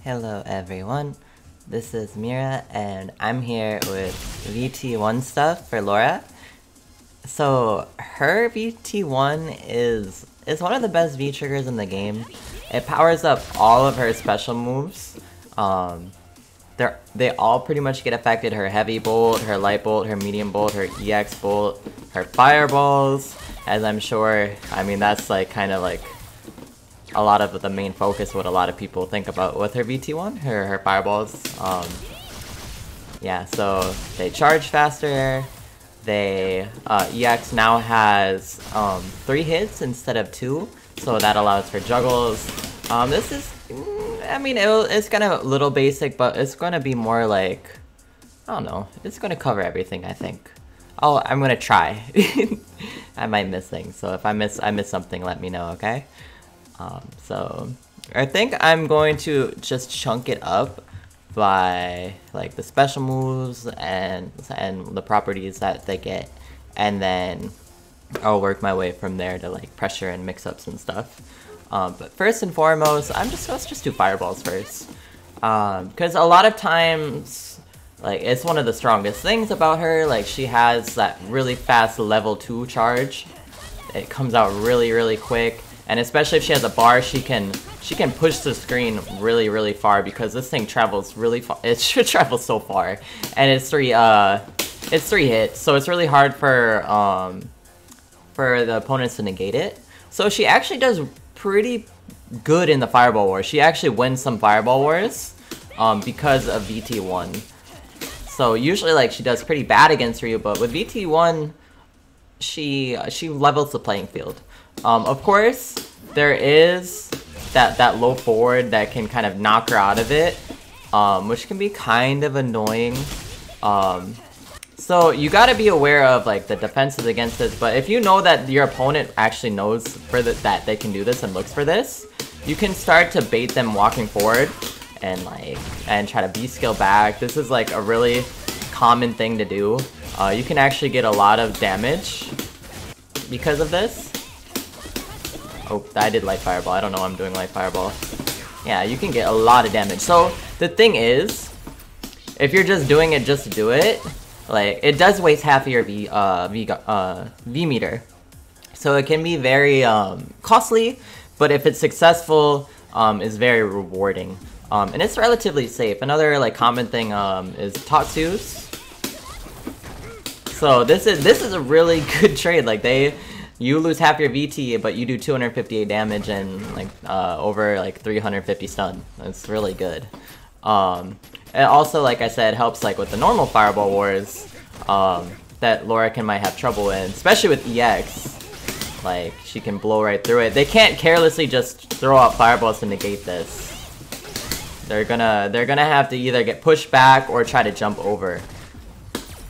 Hello everyone, this is Mira and I'm here with VT1 stuff for Laura. So her VT1 is one of the best V-triggers in the game. It powers up all of her special moves. They all pretty much get affected. Her heavy bolt, her light bolt, her medium bolt, her EX bolt, her fireballs, as I'm sure, I mean that's like kind of like a lot of the main focus, what a lot of people think about with her VT1, her fireballs. Yeah, so they charge faster. They EX now has 3 hits instead of 2, so that allows for juggles. This is, I mean, it's kind of a little basic, but it's gonna be more like, I don't know, it's gonna cover everything, I think. I'm gonna try. I might miss things, so if I miss something, let me know, okay? So I think I'm going to just chunk it up by like the special moves and the properties that they get, and then I'll work my way from there to like pressure and mix-ups and stuff. But first and foremost, let's just do fireballs first, because a lot of times, like, it's one of the strongest things about her. Like, she has that really fast level 2 charge. It comes out really quick. And especially if she has a bar, she can push the screen really far, because this thing travels really far. It should travel so far, and it's 3 hits, so it's really hard for the opponents to negate it. So she actually does pretty good in the fireball wars. She actually wins some fireball wars because of VT1. So usually like she does pretty bad against Ryu, but with VT1 she levels the playing field. Of course, there is that low forward that can kind of knock her out of it, which can be kind of annoying. So you gotta be aware of like the defenses against this, but if you know that your opponent actually knows that they can do this and looks for this, you can start to bait them walking forward and try to B-skill back. This is like a really common thing to do. You can actually get a lot of damage because of this. Oh, I did light fireball. I don't know why I'm doing light fireball. Yeah, you can get a lot of damage. So the thing is, if you're just doing it just to do it, like, it does waste half of your V meter. So it can be very costly, but if it's successful, it's very rewarding. And it's relatively safe. Another like common thing is Tatsus. So this is a really good trade. Like, you lose half your VT, but you do 258 damage and like over like 350 stun. That's really good. It also, like I said, helps like with the normal fireball wars that Laura might have trouble in, especially with EX. Like, she can blow right through it. They can't carelessly just throw out fireballs to negate this. They're gonna have to either get pushed back or try to jump over.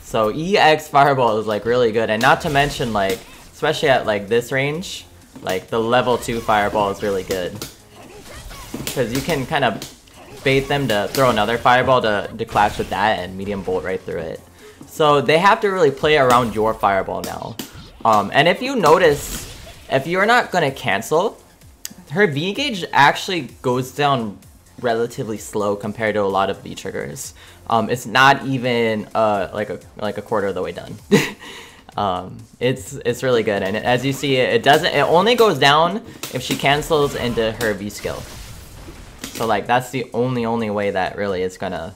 So EX fireball is like really good, and not to mention, like, especially at like this range, like the level 2 fireball is really good, because you can kind of bait them to throw another fireball to clash with that and medium bolt right through it. So they have to really play around your fireball now. And if you notice, if you're not gonna cancel, her V gauge actually goes down relatively slow compared to a lot of V triggers. It's not even like a quarter of the way done. It's really good, and as you see, it only goes down if she cancels into her V skill. So like, that's the only way that really is gonna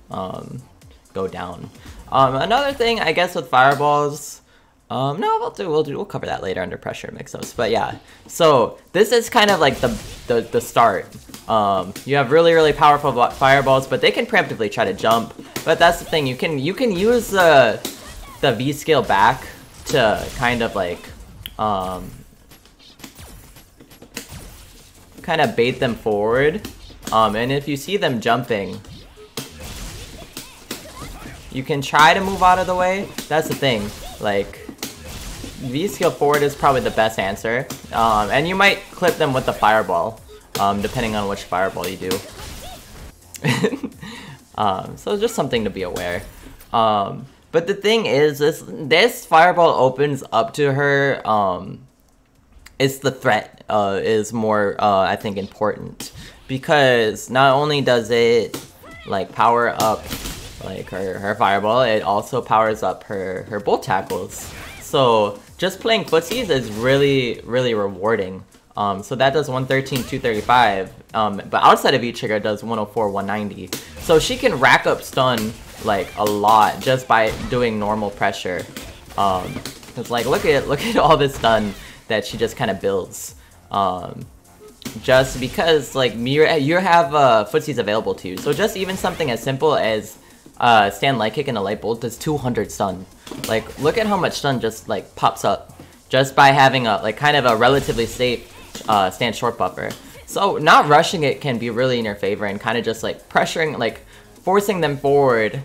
go down. Another thing, I guess, with fireballs, no, we'll cover that later under pressure mix-ups. But yeah, so this is kind of like the start. You have really powerful fireballs, but they can preemptively try to jump. But that's the thing, you can use the V skill back to kind of like kind of bait them forward. And if you see them jumping, you can try to move out of the way. That's the thing, like, V skill forward is probably the best answer. And you might clip them with the fireball, depending on which fireball you do. So just something to be aware. But the thing is, this fireball opens up to her. It's the threat is more, I think, important, because not only does it like power up like her fireball, it also powers up her bolt tackles. So just playing footsies is really rewarding. So that does 113, 235, but outside of Vtrigger it does 104, 190. So she can rack up stun like a lot just by doing normal pressure. It's like look at all this stun that she just kind of builds. Just because like you have footsies available to you. So just even something as simple as stand light kick and a light bolt does 200 stun. Like look at how much stun just like pops up just by having a like kind of a relatively safe stand short buffer. So not rushing it can be really in your favor and kind of just like pressuring, like forcing them forward,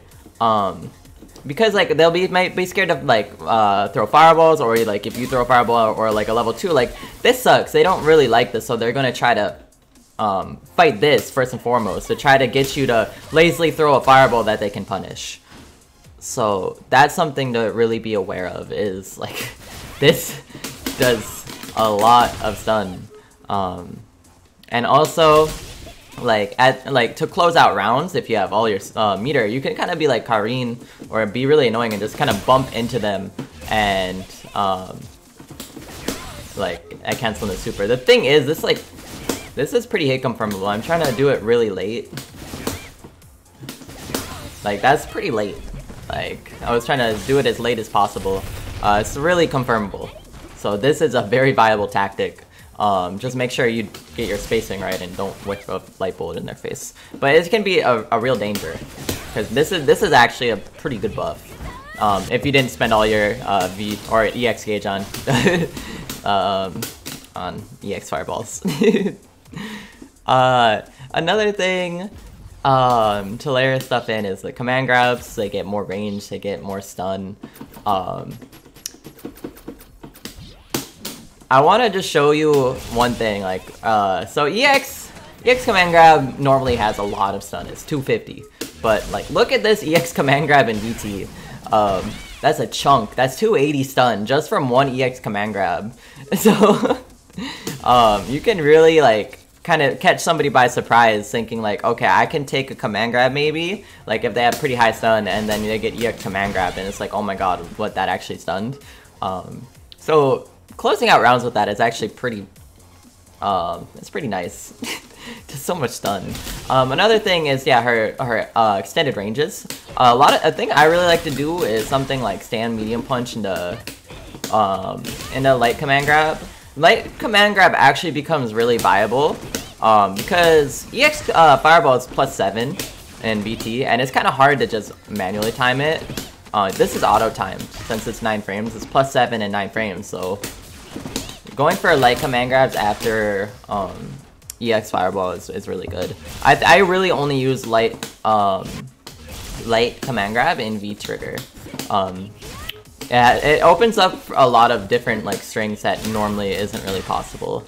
because like might be scared of like throw fireballs, or like if you throw a fireball or like a level 2, like this sucks. They don't really like this, so they're gonna try to fight this first and foremost to try to get you to lazily throw a fireball that they can punish. So that's something to really be aware of, is like this does a lot of stun, and also like to close out rounds, if you have all your meter, you can kind of be like Karine or be really annoying and just kind of bump into them and like I cancel the super. The thing is, this is pretty hit confirmable. I'm trying to do it really late. Like that's pretty late. Like I was trying to do it as late as possible. It's really confirmable. So this is a very viable tactic. Just make sure you get your spacing right and don't whip a light bullet in their face. But it can be a real danger, because this is actually a pretty good buff. If you didn't spend all your V or EX gauge on EX fireballs. Another thing to layer stuff in is the command grabs. They get more range, they get more stun. I want to just show you one thing, like, so EX command grab normally has a lot of stun, it's 250, but like, look at this EX command grab in VT, that's a chunk, that's 280 stun, just from one EX command grab, so, you can really, like, kind of catch somebody by surprise, thinking like, okay, I can take a command grab maybe, like if they have pretty high stun, and then they get EX command grab, and it's like, oh my god, what, that actually stunned? So, closing out rounds with that is actually pretty, it's pretty nice. Just so much stun. Another thing is, yeah, her extended ranges. A thing I really like to do is something like stand medium punch into light command grab. Light command grab actually becomes really viable, because EX fireball is +7 in VT, and it's kind of hard to just manually time it. This is auto timed since it's 9 frames. It's +7 and 9 frames, so going for light command grabs after EX fireball is really good. I really only use light command grab in Vtrigger. Yeah, it opens up a lot of different like strings that normally isn't really possible.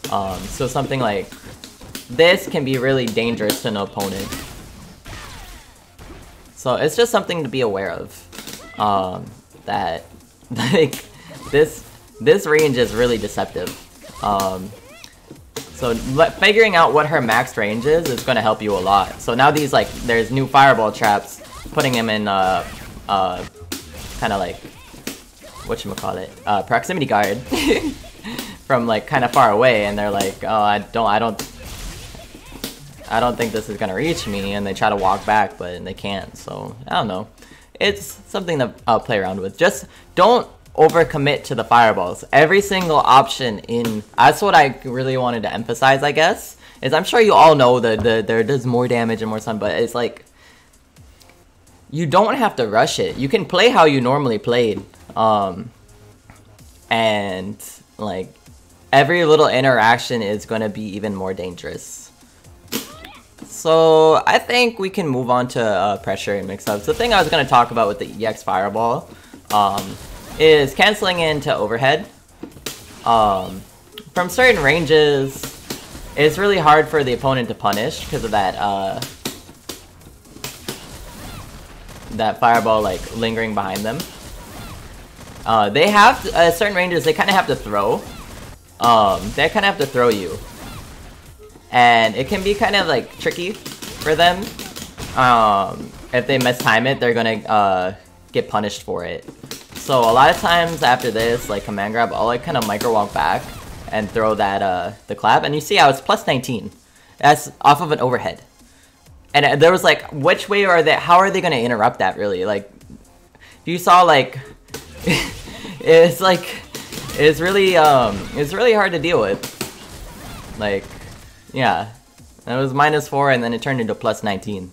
So something like this can be really dangerous to an opponent. So it's just something to be aware of. That like this range is really deceptive. So figuring out what her max range is going to help you a lot. So now these like there's new fireball traps, putting him in kind of like whatchamacallit, proximity guard from like kind of far away, and they're like, oh, I don't think this is gonna reach me, and they try to walk back, but they can't. So I don't know. It's something to play around with. Just don't overcommit to the fireballs. Every single option in, that's what I really wanted to emphasize, I guess, is I'm sure you all know that there does more damage and more stun, but it's like, you don't have to rush it. You can play how you normally played. And like, every little interaction is going to be even more dangerous. So I think we can move on to pressure and mix-ups. The thing I was going to talk about with the EX Fireball is canceling into overhead. From certain ranges, it's really hard for the opponent to punish because of that that fireball like lingering behind them. They have certain ranges. They kind of have to throw. They kind of have to throw you, and it can be kind of like tricky for them. If they mistime it, they're gonna get punished for it. So a lot of times after this, like command grab, I'll like kind of micro walk back and throw that the clap, and you see how it's plus 19. That's off of an overhead. And there was like, which way are they? How are they gonna interrupt that? Really, like, you saw like, it's like, it's really hard to deal with. Like, yeah, it was -4, and then it turned into plus 19.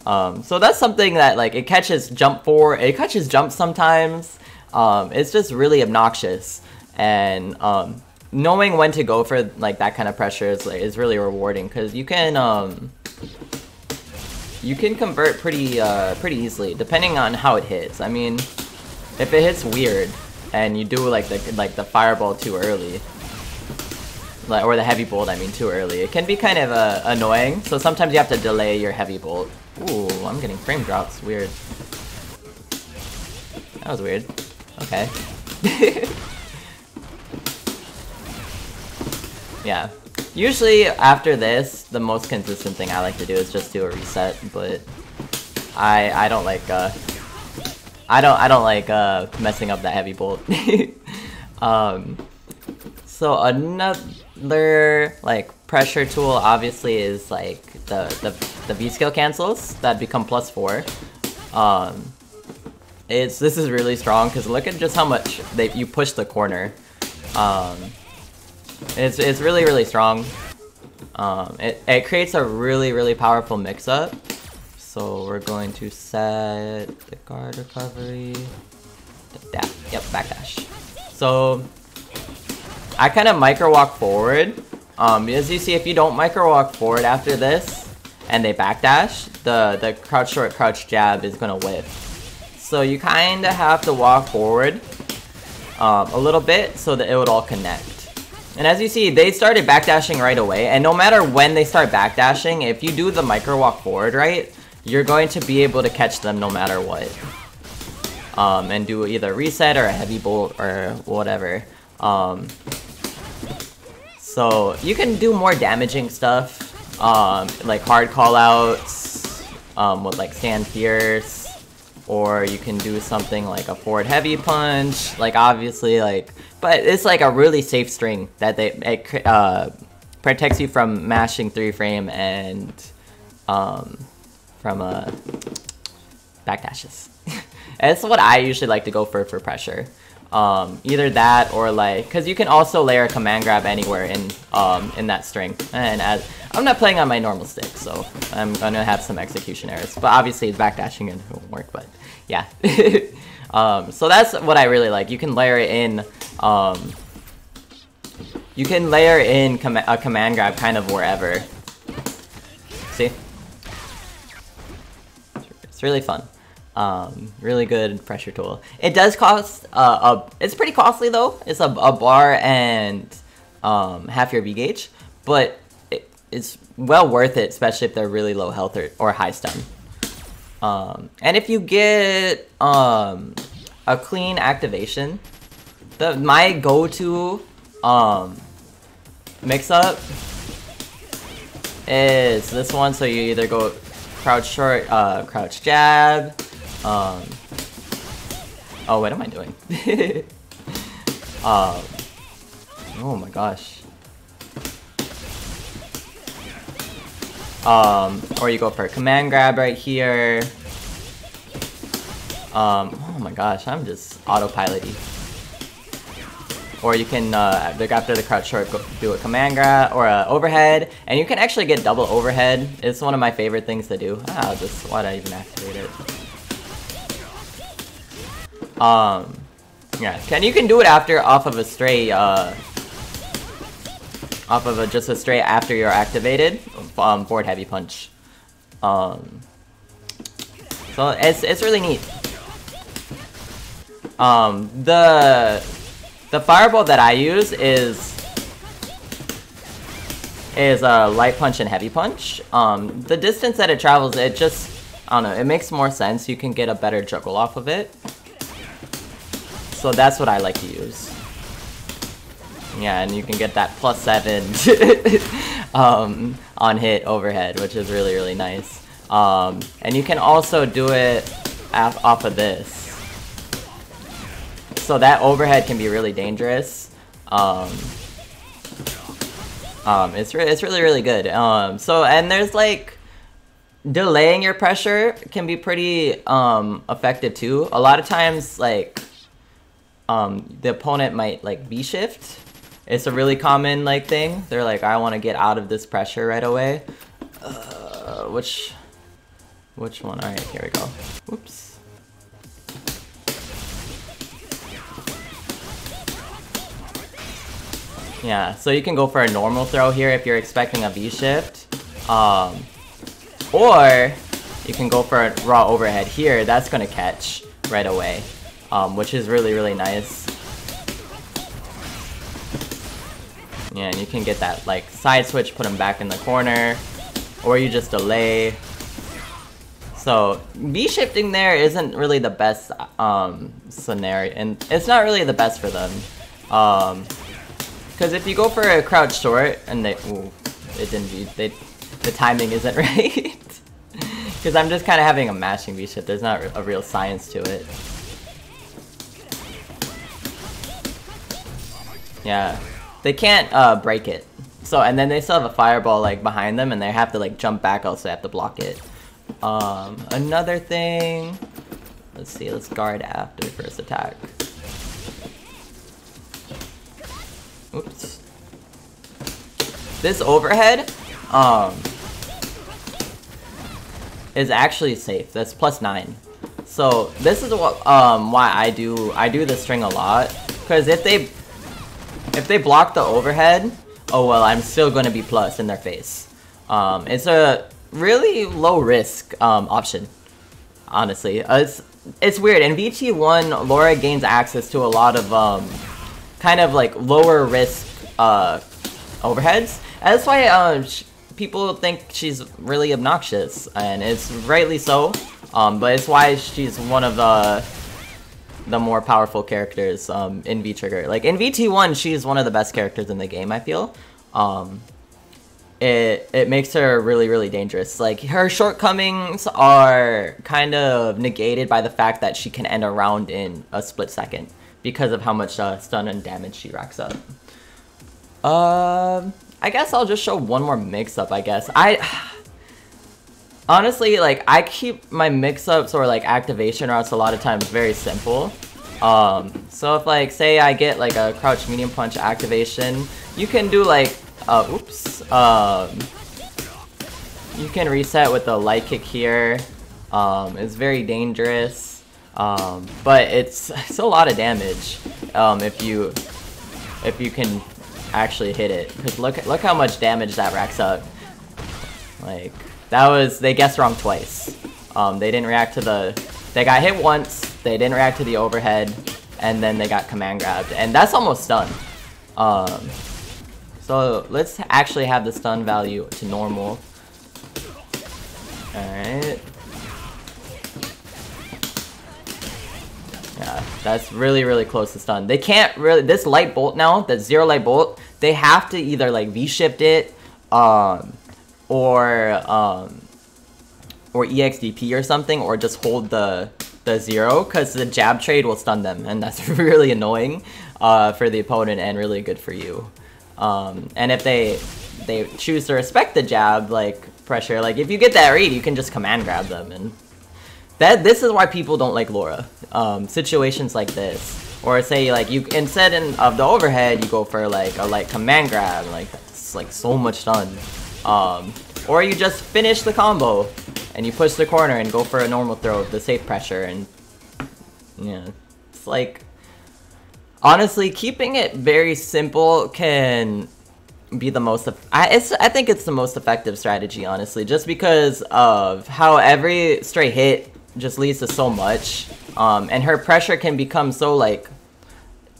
So that's something that like it catches jump forward, it catches jump sometimes. It's just really obnoxious, and knowing when to go for like that kind of pressure is really rewarding, because you can convert pretty easily depending on how it hits. I mean, if it hits weird and you do like the fireball too early, like, or the heavy bolt, I mean, too early, it can be kind of annoying. So sometimes you have to delay your heavy bolt. Ooh, I'm getting frame drops. Weird. That was weird. Okay. Yeah. Usually after this, the most consistent thing I like to do is just do a reset, but I don't like I don't like messing up that heavy bolt. So another like pressure tool obviously is like the V skill cancels that become +4. This is really strong because look at just how much you push the corner. It's really strong. It creates a really powerful mix-up. So we're going to set the guard recovery. Yep, backdash. So I kind of micro walk forward. As you see, if you don't micro walk forward after this and they backdash, the crouch short, crouch jab is gonna whiff. So you kind of have to walk forward a little bit so that it would all connect. And as you see, they started backdashing right away, and no matter when they start backdashing, if you do the micro walk forward right, you're going to be able to catch them no matter what. And do either reset or a heavy bolt or whatever. So you can do more damaging stuff, like hard callouts, with like stand fierce. Or you can do something like a forward heavy punch, like obviously like, but it's like a really safe string that it protects you from mashing 3 frame and from backdashes. That's what I usually like to go for pressure. Either that or like, because you can also layer a command grab anywhere in that string. And as I'm not playing on my normal stick, so I'm gonna have some execution errors. But obviously, it's backdashing and it won't work. But yeah, so that's what I really like. You can layer it in. You can layer in a command grab kind of wherever. See, it's really fun. Really good pressure tool. It does cost it's pretty costly though. It's a bar and half your V gauge, but it's well worth it, especially if they're really low health or high stun. And if you get a clean activation, my go-to mix-up is this one. So you either go crouch short, crouch jab. Oh, what am I doing? Oh my gosh. Or you go for a command grab right here. Oh my gosh, I'm just autopilot-y. Or you can, after the crouch short, do a command grab or a overhead, and you can actually get double overhead. It's one of my favorite things to do. Why'd I even activate it? Yeah, you can do it off of a straight, just a straight after you're activated, forward heavy punch. So it's really neat. The fireball that I use is a light punch and heavy punch. The distance that it travels, it just, I don't know, it makes more sense. You can get a better juggle off of it. So that's what I like to use. Yeah, and you can get that +7. on hit overhead, which is really, really nice. And you can also do it off of this. So that overhead can be really dangerous. It's really, really good. So, and there's like, delaying your pressure can be pretty effective too. A lot of times, like, the opponent might like V-shift. It's a really common like thing. They're like, I want to get out of this pressure right away. Which one? All right, here we go. Whoops. Yeah, so you can go for a normal throw here if you're expecting a V-shift. Or you can go for a raw overhead here. That's going to catch right away, which is really, really nice. Yeah, and you can get that like side switch, put him back in the corner, or you just delay. So V-shifting there isn't really the best scenario, and it's not really the best for them. Because if you go for a crouch short and it didn't the timing isn't right. Because I'm just kind of having a mashing V-shift. There's not a real science to it. Yeah, they can't break it. So, and then they still have a fireball like behind them, and they have to like jump back. Also, have to block it. Another thing. Let's see. Let's guard after first attack. Oops. This overhead, is actually safe. That's +9. So this is what why I do the string a lot. Because if they block the overhead, oh well, I'm still gonna be plus in their face. It's a really low risk option. Honestly, it's weird. In VT1, Laura gains access to a lot of kind of like lower risk overheads. And that's why people think she's really obnoxious, and it's rightly so. But it's why she's one of the more powerful characters in Vtrigger. Like in VT1, she's one of the best characters in the game, I feel. It makes her really, really dangerous. Like her shortcomings are kind of negated by the fact that she can end a round in a split second, because of how much stun and damage she racks up. I guess I'll just show one more mix-up, I guess. Honestly, like, I keep my mix-ups or, like, activation routes a lot of times very simple. So if, like, say I get, like, a crouch medium punch activation, you can do, like, oops. You can reset with the light kick here. It's very dangerous. But it's a lot of damage if you can actually hit it. Because look how much damage that racks up. Like they guessed wrong twice. They didn't react to they got hit once, they didn't react to the overhead, and then they got command grabbed, and that's almost stun. So let's actually have the stun value to normal. Alright. Yeah, that's really, really close to stun. They can't really, this light bolt now, that zero light bolt, they have to either like V-shift it, or EXDP or something, or just hold the zero, because the jab trade will stun them, and that's really annoying for the opponent and really good for you. And if they choose to respect the jab like pressure, like if you get that read, you can just command grab them, and this is why people don't like Laura. Situations like this, or say like you instead of the overhead, you go for like a light command grab, like that's like so much stun. Or you just finish the combo and you push the corner and go for a normal throw, the safe pressure, and yeah, it's like honestly keeping it very simple can be the most. I think it's the most effective strategy, honestly, just because of how every straight hit just leads to so much, and her pressure can become so like,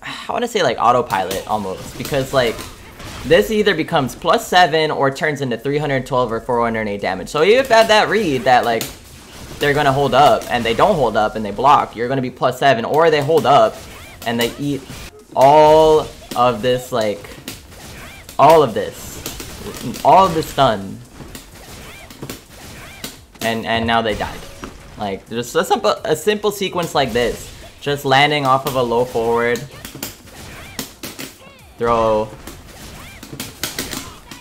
I want to say like autopilot almost, because like this either becomes +7 or turns into 312 or 408 damage. So if you have that read that like they're gonna hold up and they don't hold up and they block, you're gonna be +7, or they hold up and they eat all of this, like all of this, all of the stun. And now they died. Like, just a simple sequence like this. Just landing off of a low forward. Throw.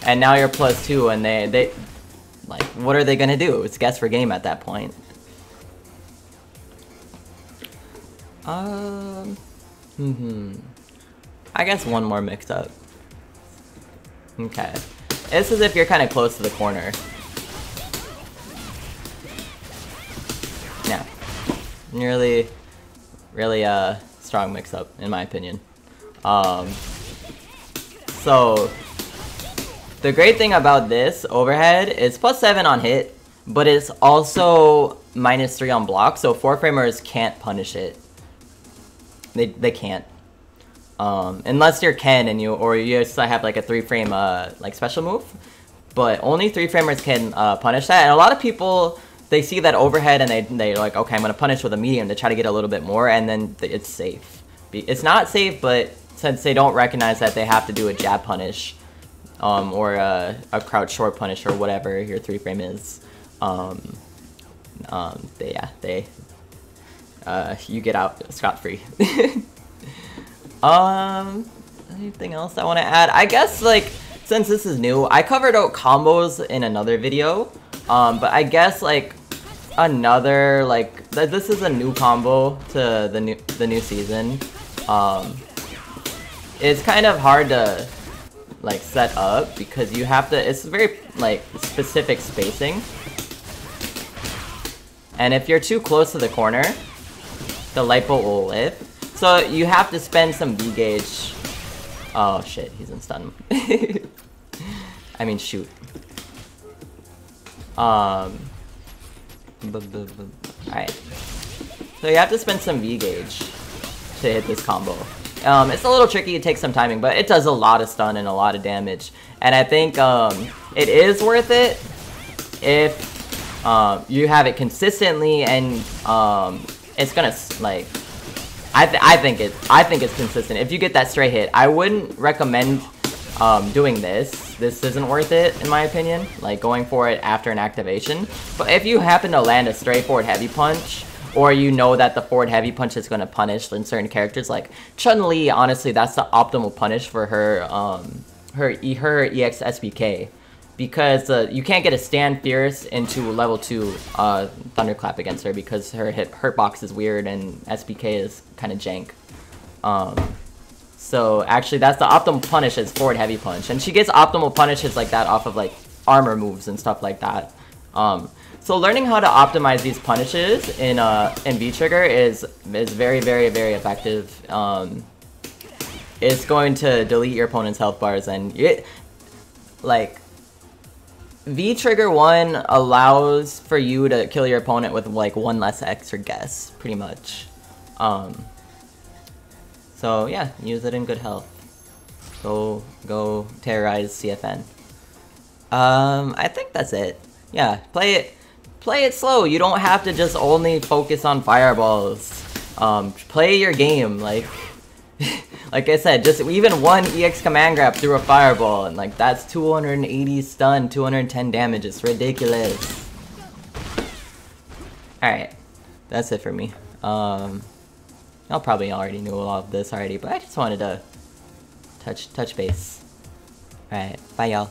And now you're +2, and they like, what are they gonna do? It's guess for game at that point. I guess one more mix-up. Okay. This is if you're kind of close to the corner. Yeah. Really strong mix-up, in my opinion. So, the great thing about this overhead is +7 on hit, but it's also -3 on block, so 4-framers can't punish it. They can't. Unless you're Ken and you just have like a 3-frame like special move. But only 3-framers can punish that, and a lot of people, they see that overhead and they're like, okay, I'm gonna punish with a medium to try to get a little bit more, and then it's safe. It's not safe, but since they don't recognize that they have to do a jab punish, or a crouch short punish or whatever your 3-frame is, you get out scot-free. Anything else I want to add? I guess, like, since this is new, I covered out combos in another video, but I guess, like, another, like, this is a new combo to the new season. It's kind of hard to, like, set up because you have to, it's very, like, specific spacing. And if you're too close to the corner, the light bolt will live. So you have to spend some V-gauge. Oh shit, he's in stun. I mean, shoot. Alright. So you have to spend some V-gauge to hit this combo. It's a little tricky, it takes some timing, but it does a lot of stun and a lot of damage. And I think it is worth it if you have it consistently, and it's gonna, like, I think it's consistent. If you get that straight hit, I wouldn't recommend doing this. This isn't worth it, in my opinion, like going for it after an activation. But if you happen to land a straight forward heavy punch, or you know that the forward heavy punch is going to punish in certain characters, like Chun-Li, honestly, that's the optimal punish for her EX SBK. Because you can't get a stand fierce into level 2 thunderclap against her because her hurt box is weird and SBK is kind of jank. So actually that's the optimal punish is forward heavy punch, and she gets optimal punishes like that off of like armor moves and stuff like that. So learning how to optimize these punishes in Vtrigger is very effective. It's going to delete your opponent's health bars, and like, Vtrigger 1 allows for you to kill your opponent with like 1 less extra guess, pretty much. So yeah, use it in good health. Go terrorize CFN. I think that's it. Yeah, play it slow. You don't have to just only focus on fireballs. Play your game, like like I said, just even one EX command grab through a fireball, and like that's 280 stun, 210 damage. It's ridiculous. Alright, that's it for me. Y'all probably already knew all of this already, but I just wanted to touch base. Alright, bye y'all.